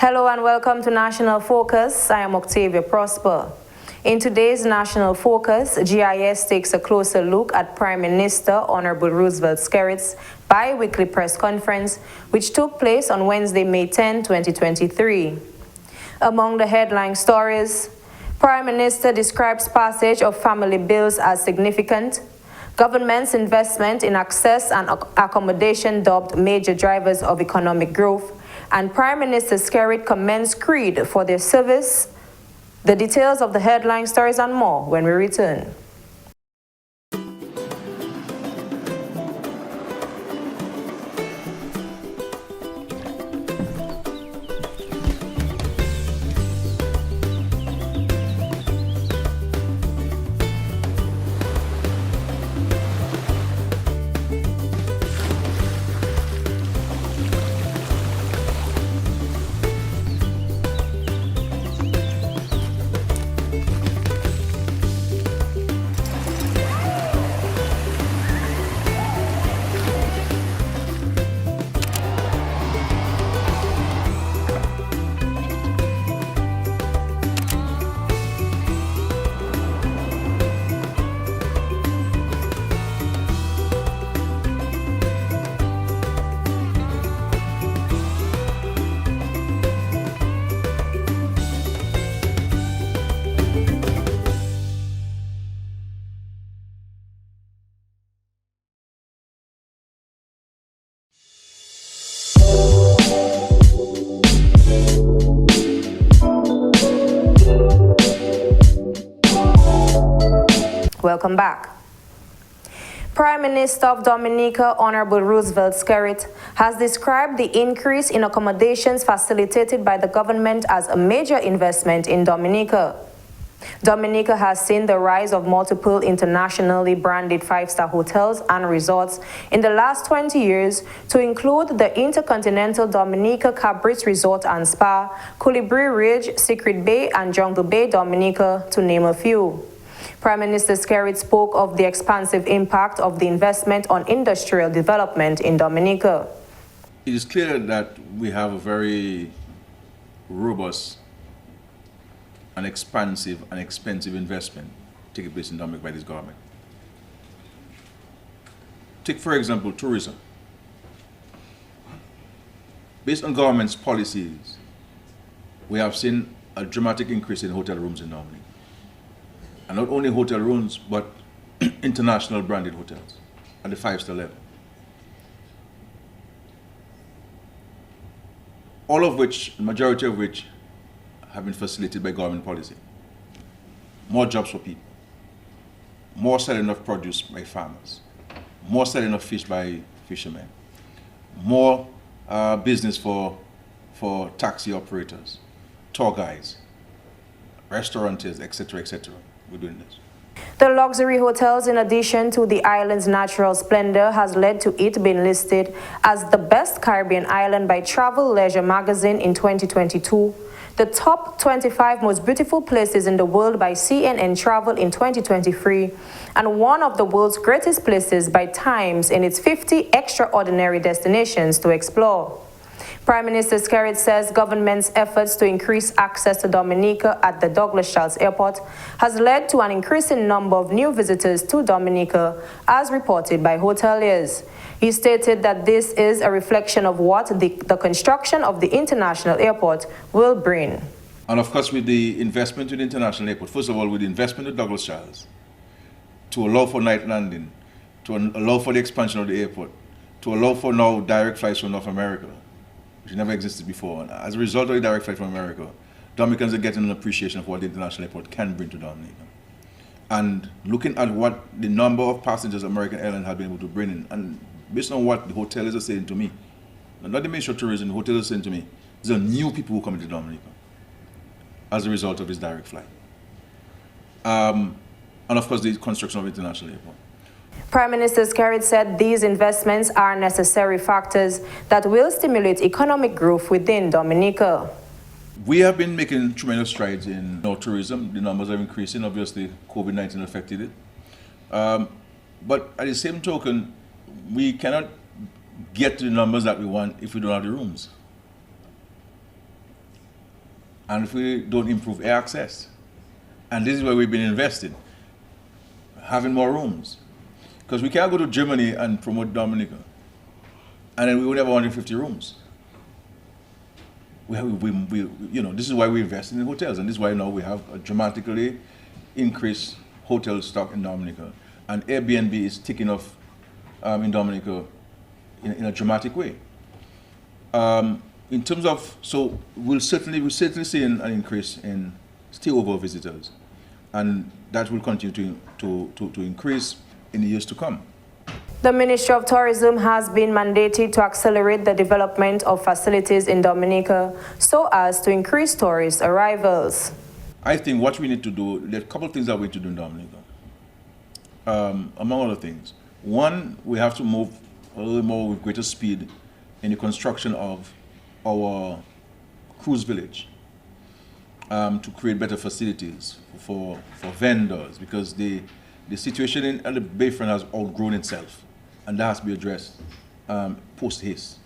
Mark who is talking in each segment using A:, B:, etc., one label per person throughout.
A: Hello and welcome to National Focus. I am Octavia Prosper. In today's National Focus, GIS takes a closer look at Prime Minister Honorable Roosevelt Skerrit's bi-weekly press conference, which took place on Wednesday, May 10, 2023. Among the headline stories, Prime Minister describes passage of family bills as significant, government's investment in access and accommodation dubbed major drivers of economic growth, and Prime Minister Skerrit commends Creed for their service. The details of the headline stories and more when we return. Welcome back. Prime Minister of Dominica, Honorable Roosevelt Skerrit, has described the increase in accommodations facilitated by the government as a major investment in Dominica. Dominica has seen the rise of multiple internationally branded five-star hotels and resorts in the last 20 years, to include the Intercontinental Dominica Cabrit Resort and Spa, Colibri Ridge, Secret Bay, and Jungle Bay, Dominica, to name a few. Prime Minister Skerrit spoke of the expansive impact of the investment on industrial development in Dominica.
B: It is clear that we have a very robust and expansive and expensive investment taking place in Dominica by this government. Take, for example, tourism. Based on government's policies, we have seen a dramatic increase in hotel rooms in Dominica. And not only hotel rooms, but international branded hotels at the five-star level. All of which, the majority of which, have been facilitated by government policy. More jobs for people, more selling of produce by farmers, more selling of fish by fishermen, more business for taxi operators, tour guides, restaurateurs, etc., etc. We're doing this.
A: The luxury hotels, in addition to the island's natural splendor, has led to it being listed as the best Caribbean island by Travel Leisure magazine in 2022, the top 25 most beautiful places in the world by CNN Travel in 2023, and one of the world's greatest places by Times in its 50 extraordinary destinations to explore. Prime Minister Skerrit says government's efforts to increase access to Dominica at the Douglas Charles Airport has led to an increasing number of new visitors to Dominica, as reported by hoteliers. He stated that this is a reflection of what the construction of the international airport will bring.
B: And of course, with the investment in the international airport, first of all, with the investment in Douglas Charles, to allow for night landing, to allow for the expansion of the airport, to allow for now direct flights from North America, which never existed before. And as a result of the direct flight from America, Dominicans are getting an appreciation of what the international airport can bring to Dominica. And looking at what the number of passengers American Airlines have been able to bring in, and based on what the hoteliers are saying to me, not the Ministry of Tourism, the hoteliers are saying to me, these are new people who come into Dominica as a result of this direct flight. And of course, the construction of the international airport.
A: Prime Minister Skerrit said these investments are necessary factors that will stimulate economic growth within Dominica.
B: We have been making tremendous strides in tourism. The numbers are increasing. Obviously, COVID-19 affected it. But at the same token, we cannot get to the numbers that we want if we don't have the rooms. and if we don't improve air access. And this is where we've been investing, having more rooms. Because we can't go to Germany and promote Dominica, and then we would have 150 rooms. This is why we invest in hotels, and this is why now we have a dramatically increased hotel stock in Dominica. And Airbnb is ticking off in Dominica in a dramatic way. In terms of, so we'll certainly see an increase in stayover visitors, and that will continue to increase in the years to come.
A: The Ministry of Tourism has been mandated to accelerate the development of facilities in Dominica so as to increase tourist arrivals.
B: I think what we need to do, there are a couple of things that we need to do in Dominica, among other things. One, we have to move a little more with greater speed in the construction of our cruise village to create better facilities for vendors, because the situation at the Bayfront has outgrown itself, and that has to be addressed post-haste.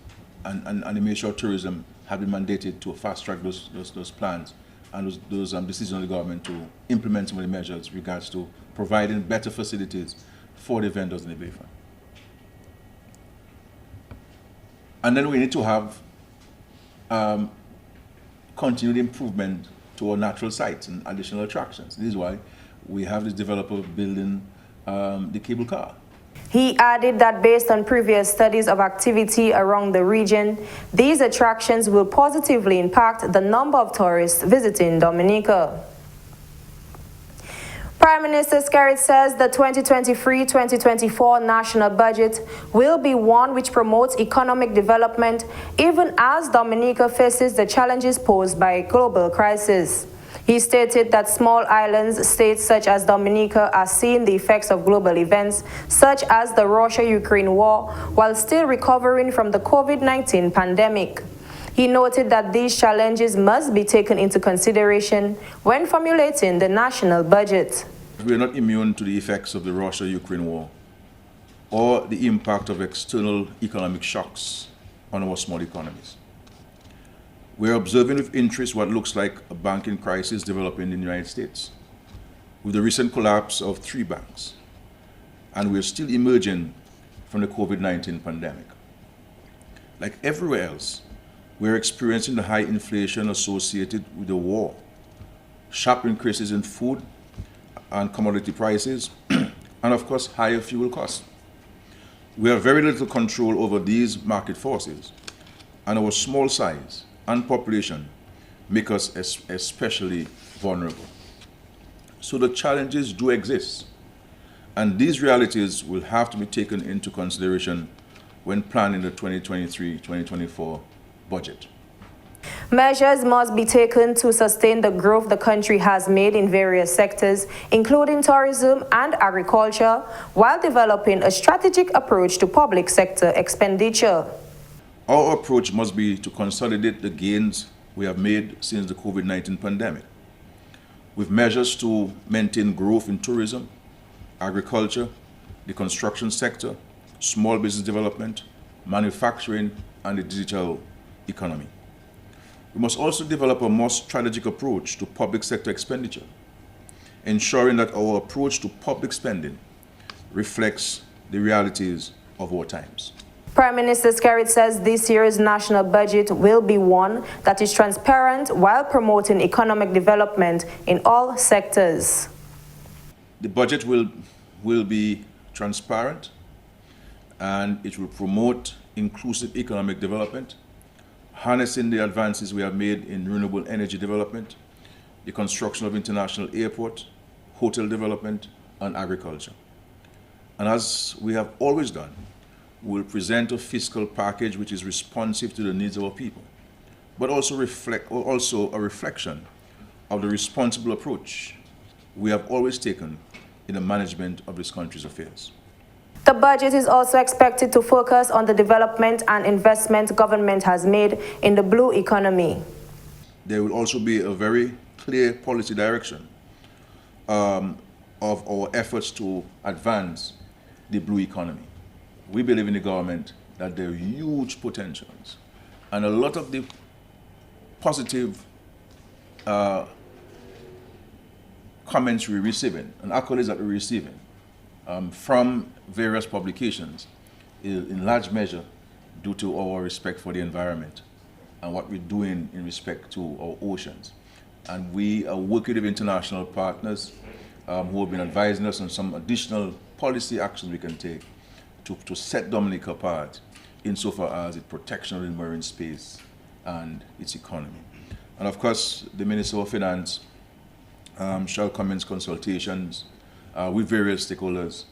B: And the Ministry of Tourism have been mandated to fast-track those plans and those decisions of the government to implement some of the measures with regards to providing better facilities for the vendors in the Bayfront. And then we need to have continued improvement to our natural sites and additional attractions. This is why we have this developer building the cable car.
A: He added that based on previous studies of activity around the region, these attractions will positively impact the number of tourists visiting Dominica. Prime Minister Skerrit says the 2023-2024 national budget will be one which promotes economic development even as Dominica faces the challenges posed by a global crisis. He stated that small islands states such as Dominica are seeing the effects of global events such as the Russia-Ukraine war while still recovering from the COVID-19 pandemic. He noted that these challenges must be taken into consideration when formulating the national budget.
B: We are not immune to the effects of the Russia-Ukraine war or the impact of external economic shocks on our small economies. We are observing with interest what looks like a banking crisis developing in the United States, with the recent collapse of 3 banks, and we are still emerging from the COVID-19 pandemic. Like everywhere else, we are experiencing the high inflation associated with the war, sharp increases in food and commodity prices, and of course, higher fuel costs. We have very little control over these market forces, and our small size and population make us especially vulnerable. So the challenges do exist, and these realities will have to be taken into consideration when planning the 2023-2024 budget.
A: Measures must be taken to sustain the growth the country has made in various sectors, including tourism and agriculture, while developing a strategic approach to public sector expenditure.
B: Our approach must be to consolidate the gains we have made since the COVID-19 pandemic, with measures to maintain growth in tourism, agriculture, the construction sector, small business development, manufacturing, and the digital economy. We must also develop a more strategic approach to public sector expenditure, ensuring that our approach to public spending reflects the realities of our times.
A: Prime Minister Skerrit says this year's national budget will be one that is transparent while promoting economic development in all sectors.
B: The budget will be transparent, and it will promote inclusive economic development, harnessing the advances we have made in renewable energy development, the construction of international airport, hotel development, and agriculture. And as we have always done, we will present a fiscal package which is responsive to the needs of our people, but also a reflection of the responsible approach we have always taken in the management of this country's affairs.
A: The budget is also expected to focus on the development and investment government has made in the blue economy.
B: There will also be a very clear policy direction of our efforts to advance the blue economy. We believe in the government that there are huge potentials, and a lot of the positive comments we're receiving and accolades that we're receiving from various publications is in large measure due to our respect for the environment and what we're doing in respect to our oceans. And we are working with international partners who have been advising us on some additional policy actions we can take to set Dominica apart insofar as its protection of the marine space and its economy. And of course, the Minister of Finance shall commence consultations with various stakeholders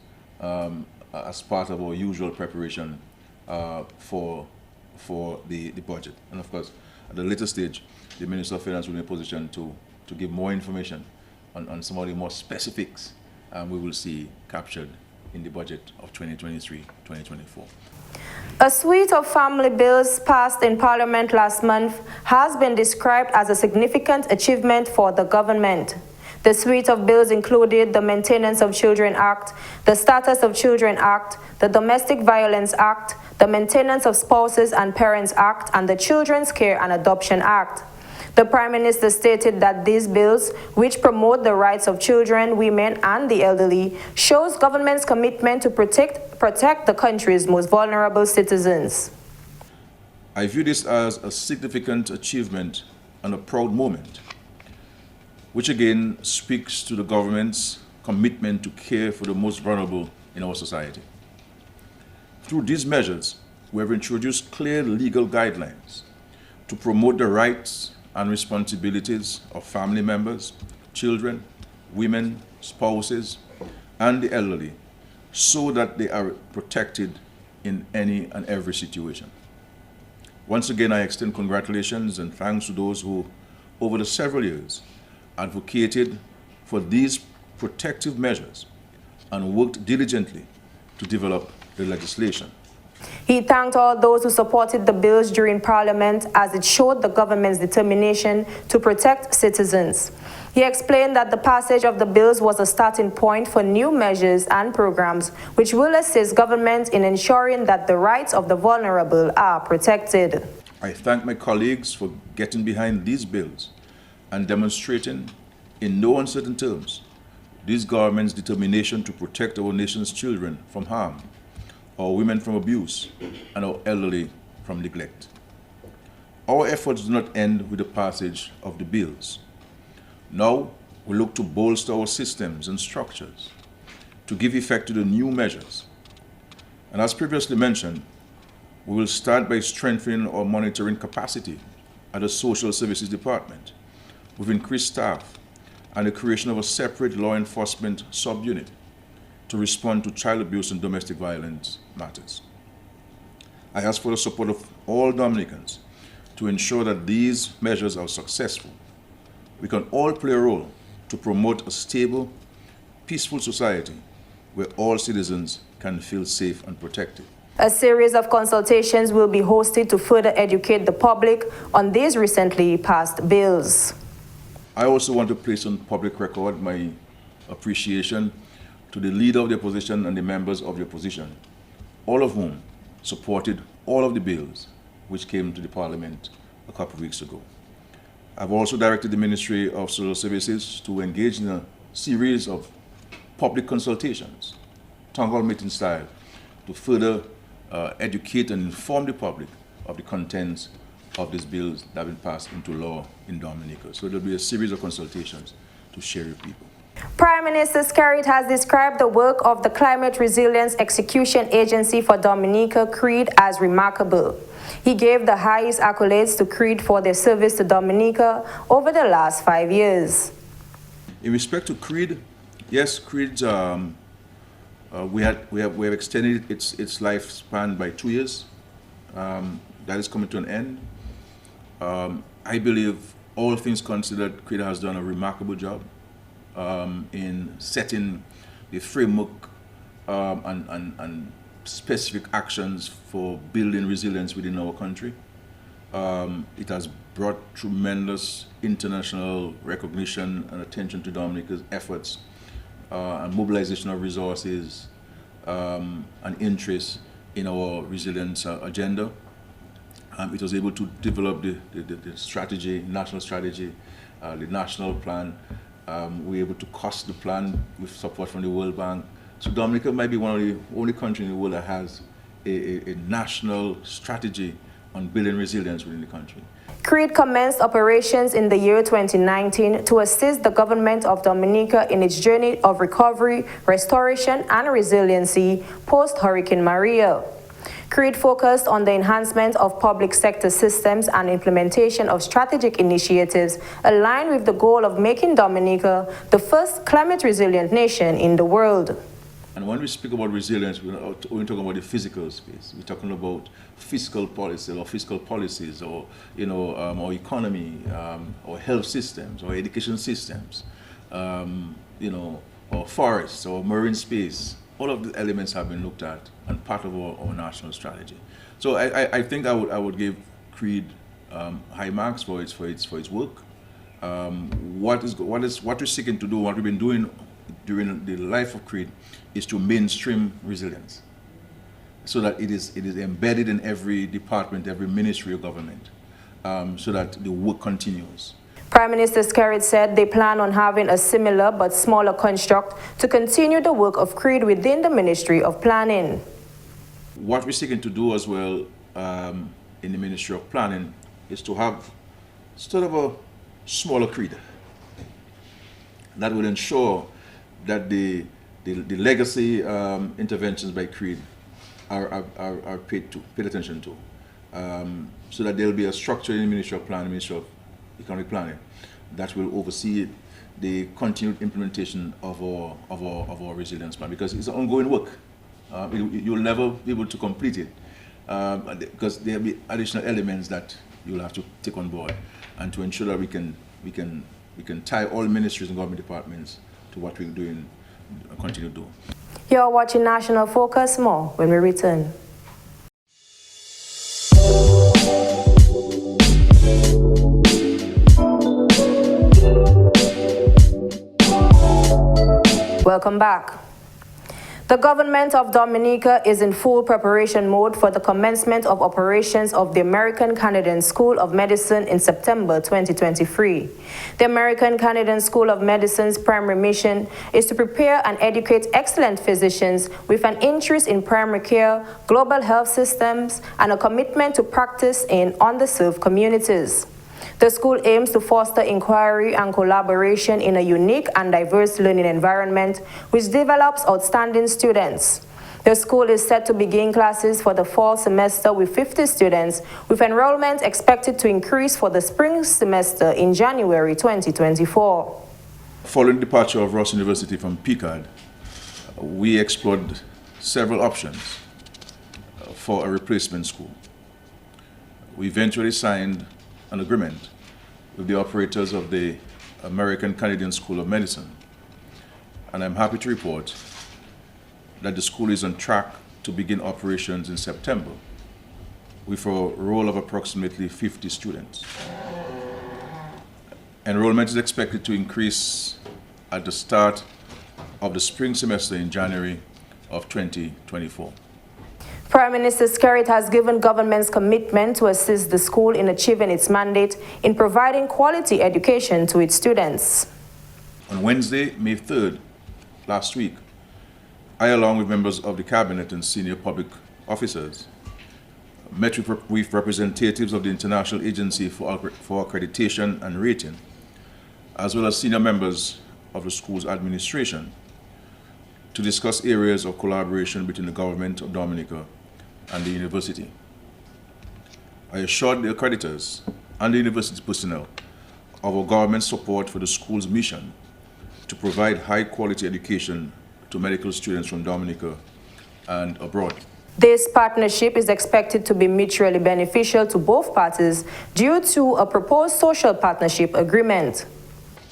B: as part of our usual preparation for the budget. And of course, at a later stage, the Minister of Finance will be in a position to give more information on some of the more specifics we will see captured in the budget of 2023-2024.
A: A suite of family bills passed in Parliament last month has been described as a significant achievement for the government. The suite of bills included the Maintenance of Children Act, the Status of Children Act, the Domestic Violence Act, the Maintenance of Spouses and Parents Act, and the Children's Care and Adoption Act. The Prime Minister stated that these bills, which promote the rights of children, women, and the elderly, shows government's commitment to protect the country's most vulnerable citizens.
B: I view this as a significant achievement and a proud moment, which again speaks to the government's commitment to care for the most vulnerable in our society. Through these measures, we have introduced clear legal guidelines to promote the rights and responsibilities of family members, children, women, spouses, and the elderly, so that they are protected in any and every situation. Once again, I extend congratulations and thanks to those who, over the several years, advocated for these protective measures and worked diligently to develop the legislation.
A: He thanked all those who supported the bills during Parliament as it showed the government's determination to protect citizens. He explained that the passage of the bills was a starting point for new measures and programs which will assist government in ensuring that the rights of the vulnerable are protected.
B: I thank my colleagues for getting behind these bills and demonstrating in no uncertain terms this government's determination to protect our nation's children from harm, our women from abuse, and our elderly from neglect. Our efforts do not end with the passage of the bills. Now, we look to bolster our systems and structures to give effect to the new measures. And as previously mentioned, we will start by strengthening our monitoring capacity at the Social Services Department with increased staff and the creation of a separate law enforcement subunit to respond to child abuse and domestic violence matters. I ask for the support of all Dominicans to ensure that these measures are successful. We can all play a role to promote a stable, peaceful society where all citizens can feel safe and protected.
A: A series of consultations will be hosted to further educate the public on these recently passed bills.
B: I also want to place on public record my appreciation to the leader of the opposition and the members of the opposition, all of whom supported all of the bills which came to the Parliament a couple of weeks ago. I've also directed the Ministry of Social Services to engage in a series of public consultations, town hall meeting style, to further educate and inform the public of the contents of these bills that have been passed into law in Dominica. So there'll be a series of consultations to share with people.
A: Prime Minister Skerrit has described the work of the Climate Resilience Execution Agency for Dominica, CREED, as remarkable. He gave the highest accolades to CREED for their service to Dominica over the last 5 years.
B: In respect to CREED, yes, CREED, we have extended its lifespan by 2 years. That is coming to an end. I believe, all things considered, CREED has done a remarkable job in setting the framework and specific actions for building resilience within our country. It has brought tremendous international recognition and attention to Dominica's efforts and mobilization of resources and interest in our resilience agenda. It was able to develop the strategy, national strategy, the national plan. We're able to cost the plan with support from the World Bank. So Dominica might be one of the only countries in the world that has a national strategy on building resilience within the country.
A: CREED commenced operations in the year 2019 to assist the government of Dominica in its journey of recovery, restoration, and resiliency post-Hurricane Maria. CREED focused on the enhancement of public sector systems and implementation of strategic initiatives aligned with the goal of making Dominica the first climate-resilient nation in the world.
B: And when we speak about resilience, we're not only talking about the physical space. We're talking about fiscal policy or fiscal policies, or our economy, or health systems, or education systems, or forests, or marine space. All of the elements have been looked at and part of our national strategy. So I think I would give CREED high marks for its work. What we're seeking to do, what we've been doing during the life of CREED, is to mainstream resilience, so that it is embedded in every department, every ministry of government, so that the work continues.
A: Prime Minister Skerrit said they plan on having a similar but smaller construct to continue the work of CREED within the Ministry of Planning.
B: What we're seeking to do as well in the Ministry of Planning is to have sort of a smaller CREED that will ensure that the legacy interventions by CREED are paid attention to, so that there'll be a structure in the Ministry of Planning, Ministry of Economic Planning, that will oversee the continued implementation of our resilience plan, because it's an ongoing work. You'll never be able to complete it, because there'll be additional elements that you'll have to take on board, and to ensure that we can tie all ministries and government departments to what we're doing and continue to do.
A: You're watching National Focus. More when we return. Welcome back. The government of Dominica is in full preparation mode for the commencement of operations of the American Canadian School of Medicine in September 2023. The American Canadian School of Medicine's primary mission is to prepare and educate excellent physicians with an interest in primary care, global health systems, and a commitment to practice in underserved communities. The school aims to foster inquiry and collaboration in a unique and diverse learning environment which develops outstanding students. The school is set to begin classes for the fall semester with 50 students, with enrollment expected to increase for the spring semester in January 2024.
B: Following the departure of Ross University from PCAD, we explored several options for a replacement school. We eventually signed an agreement with the operators of the American Canadian School of Medicine, and I'm happy to report that the school is on track to begin operations in September with a roll of approximately 50 students. Enrollment is expected to increase at the start of the spring semester in January of 2024.
A: Prime Minister Skerrit has given government's commitment to assist the school in achieving its mandate in providing quality education to its students.
B: On Wednesday, May 3rd, last week, I, along with members of the Cabinet and senior public officers, met with representatives of the International Agency for Accreditation and Rating, as well as senior members of the school's administration, to discuss areas of collaboration between the government of Dominica and the university. I assured the accreditors and the university personnel of our government's support for the school's mission to provide high-quality education to medical students from Dominica and abroad.
A: This partnership is expected to be mutually beneficial to both parties due to a proposed social partnership agreement.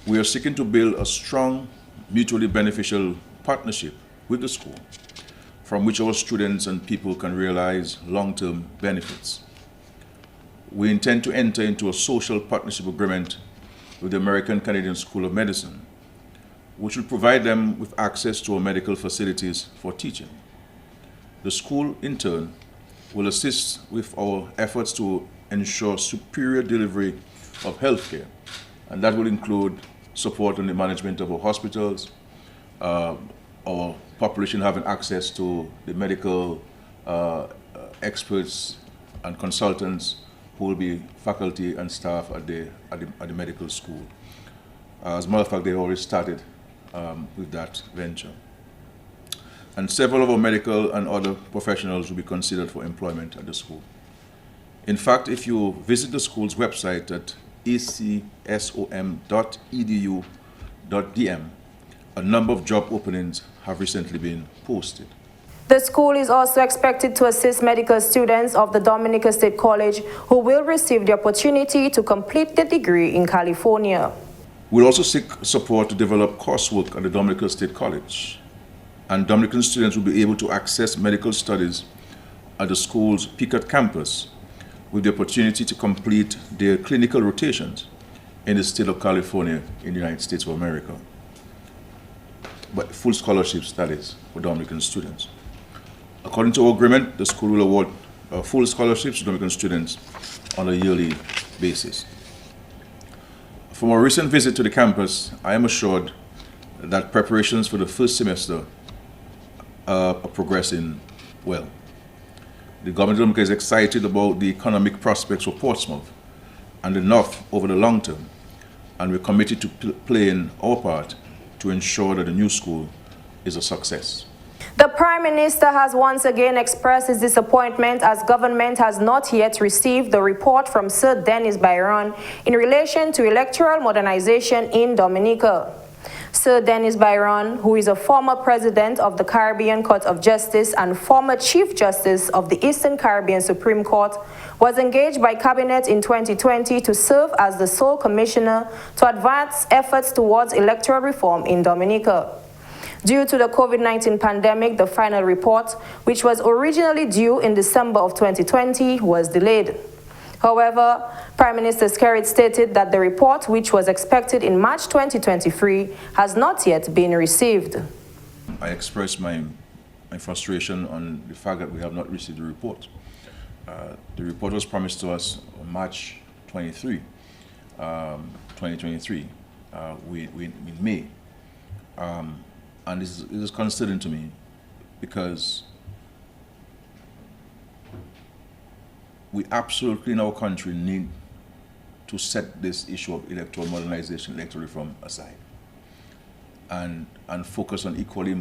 B: We are seeking to build a strong, mutually beneficial partnership with the school, from which our students and people can realize long-term benefits. We intend to enter into a social partnership agreement with the American Canadian School of Medicine, which will provide them with access to our medical facilities for teaching. The school, in turn, will assist with our efforts to ensure superior delivery of healthcare And that will include support on the management of our hospitals, our population having access to the medical experts and consultants who will be faculty and staff at the medical school. As a matter of fact, they already started with that venture. And several of our medical and other professionals will be considered for employment at the school. In fact, if you visit the school's website at acsom.edu.dm, a number of job openings have recently been posted.
A: The school is also expected to assist medical students of the Dominica State College who will receive the opportunity to complete the degree in California.
B: We'll also seek support to develop coursework at the Dominica State College, and Dominican students will be able to access medical studies at the school's Pequot campus with the opportunity to complete their clinical rotations in the state of California in the United States of America. But full scholarships, that is, for Dominican students. According to our agreement, the school will award full scholarships to Dominican students on a yearly basis. From our recent visit to the campus, I am assured that preparations for the first semester are progressing well. The government of Dominica is excited about the economic prospects for Portsmouth and the North over the long term, and we're committed to playing our part to ensure that the new school is a success.
A: The Prime Minister has once again expressed his disappointment as government has not yet received the report from Sir Dennis Byron in relation to electoral modernization in Dominica. Sir Dennis Byron, who is a former president of the Caribbean Court of Justice and former Chief Justice of the Eastern Caribbean Supreme Court, was engaged by Cabinet in 2020 to serve as the sole commissioner to advance efforts towards electoral reform in Dominica. Due to the COVID-19 pandemic, the final report, which was originally due in December of 2020, was delayed. However, Prime Minister Skerrit stated that the report, which was expected in March 2023, has not yet been received.
B: I expressed my frustration on the fact that we have not received the report. The report was promised to us on March 2023, in May. And this is concerning to me because we absolutely in our country need to set this issue of electoral modernization, electoral reform aside and focus on equally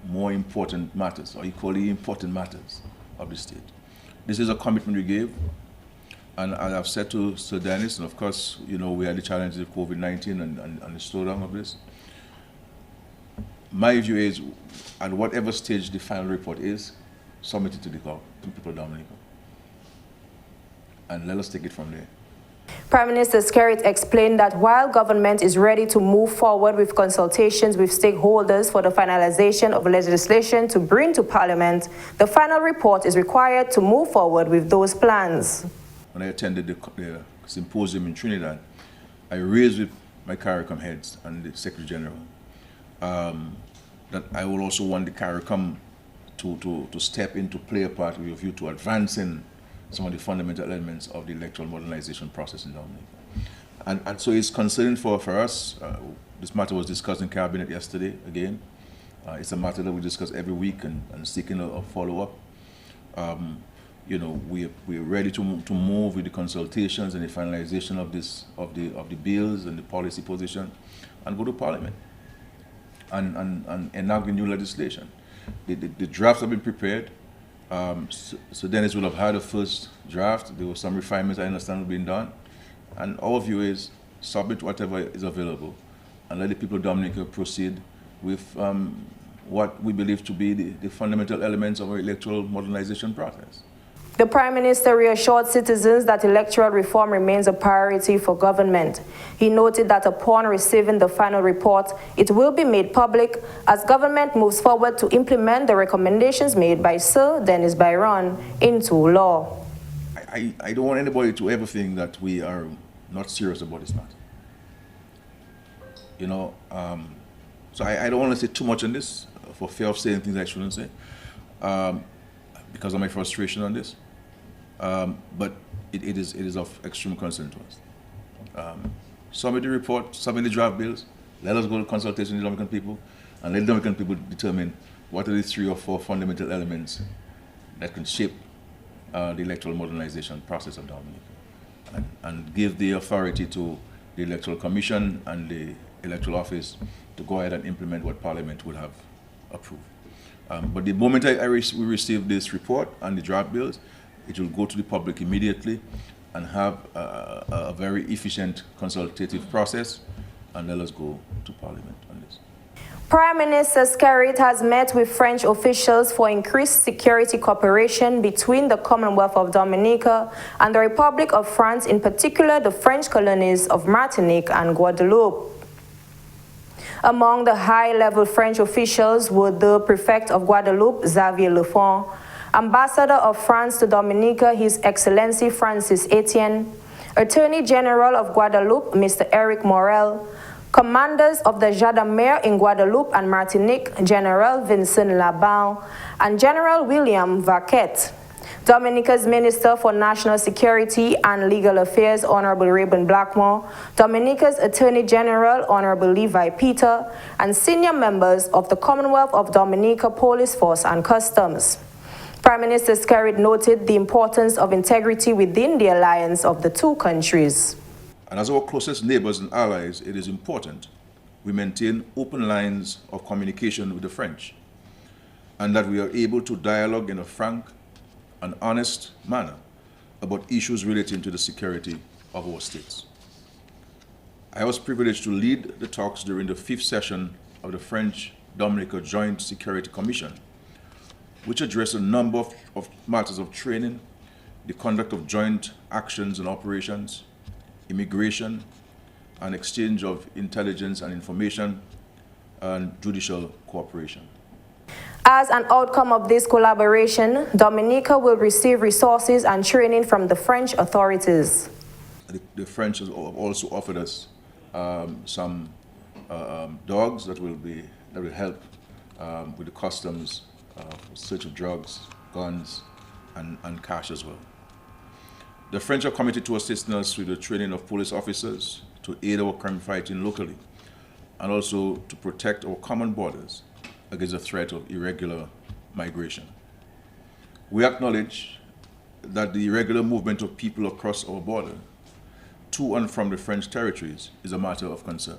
B: more important matters or equally important matters of the state. This is a commitment we gave, and as I've said to Sir Dennis, and of course, you know, we had the challenges of COVID-19 and the slowdown of this. My view is, at whatever stage the final report is, submit it to the people of Dominica. And let us take it from there.
A: Prime Minister Skerrit explained that while government is ready to move forward with consultations with stakeholders for the finalization of legislation to bring to Parliament, the final report is required to move forward with those plans.
B: When I attended the symposium in Trinidad, I raised with my CARICOM heads and the Secretary General that I will also want the CARICOM to step in to play a part with a view to advancing some of the fundamental elements of the electoral modernization process in Dominica. And so it's concerning for us. This matter was discussed in Cabinet yesterday again. It's a matter that we discuss every week and seeking a follow-up. You know, we're ready to move with the consultations and the finalization of the bills and the policy position and go to Parliament and enact the new legislation. The drafts have been prepared. So Dennis will have had a first draft. There were some refinements I understand being done. And our view is submit whatever is available and let the people of Dominica proceed with what we believe to be the fundamental elements of our electoral modernization process.
A: The Prime Minister reassured citizens that electoral reform remains a priority for government. He noted that upon receiving the final report, it will be made public as government moves forward to implement the recommendations made by Sir Dennis Byron into law.
B: I don't want anybody to ever think that we are not serious about this matter. You know, so I don't want to say too much on this for fear of saying things I shouldn't say because of my frustration on this. But it is of extreme concern to us. submit the report, submit the draft bills, let us go to consultation with the Dominican people, and let the Dominican people determine what are the 3 or 4 fundamental elements that can shape the electoral modernization process of Dominica, and give the authority to the Electoral Commission and the Electoral Office to go ahead and implement what Parliament would have approved. But the moment we receive this report and the draft bills, it will go to the public immediately and have a very efficient consultative process, and let us go to Parliament on this.
A: Prime Minister Skerrit has met with French officials for increased security cooperation between the Commonwealth of Dominica and the Republic of France, in particular the French colonies of Martinique and Guadeloupe. Among the high-level French officials were the Prefect of Guadeloupe, Xavier Lefond, Ambassador of France to Dominica, His Excellency Francis Etienne, Attorney General of Guadeloupe, Mr. Eric Morel, Commanders of the Gendarmerie in Guadeloupe and Martinique, General Vincent Laban, and General William Vaquette. Dominica's Minister for National Security and Legal Affairs, Honorable Rayburn Blackmore, Dominica's Attorney General, Honorable Levi Peter, and senior members of the Commonwealth of Dominica Police Force and Customs. Prime Minister Skerrit noted the importance of integrity within the alliance of the 2 countries.
B: And as our closest neighbors and allies, it is important we maintain open lines of communication with the French, and that we are able to dialogue in a frank and honest manner about issues relating to the security of our states. I was privileged to lead the talks during the 5th session of the French-Dominica Joint Security Commission, which addressed a number of matters of training, the conduct of joint actions and operations, immigration, and exchange of intelligence and information, and judicial cooperation.
A: As an outcome of this collaboration, Dominica will receive resources and training from the French authorities.
B: The French have also offered us some dogs that will help with the customs, search of drugs, guns, and cash as well. The French are committed to assisting us with the training of police officers to aid our crime fighting locally, and also to protect our common borders against the threat of irregular migration. We acknowledge that the irregular movement of people across our border to and from the French territories is a matter of concern,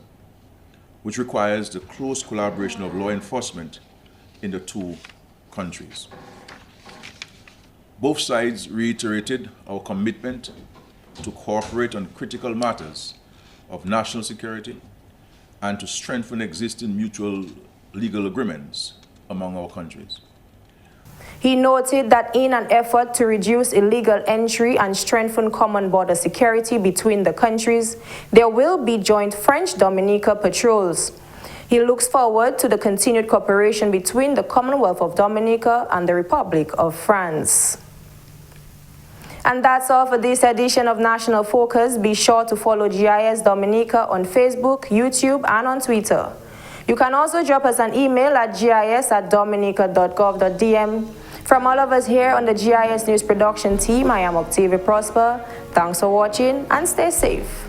B: which requires the close collaboration of law enforcement in the 2 countries. Both sides reiterated our commitment to cooperate on critical matters of national security and to strengthen existing mutual legal agreements among our countries.
A: He noted that in an effort to reduce illegal entry and strengthen common border security between the countries, there will be joint French-Dominica patrols. He looks forward to the continued cooperation between the Commonwealth of Dominica and the Republic of France. And that's all for this edition of National Focus. Be sure to follow GIS Dominica on Facebook, YouTube, and on Twitter. You can also drop us an email at gis@dominica.gov.dm. From all of us here on the GIS News production team, I am Octavia Prosper. Thanks for watching and stay safe.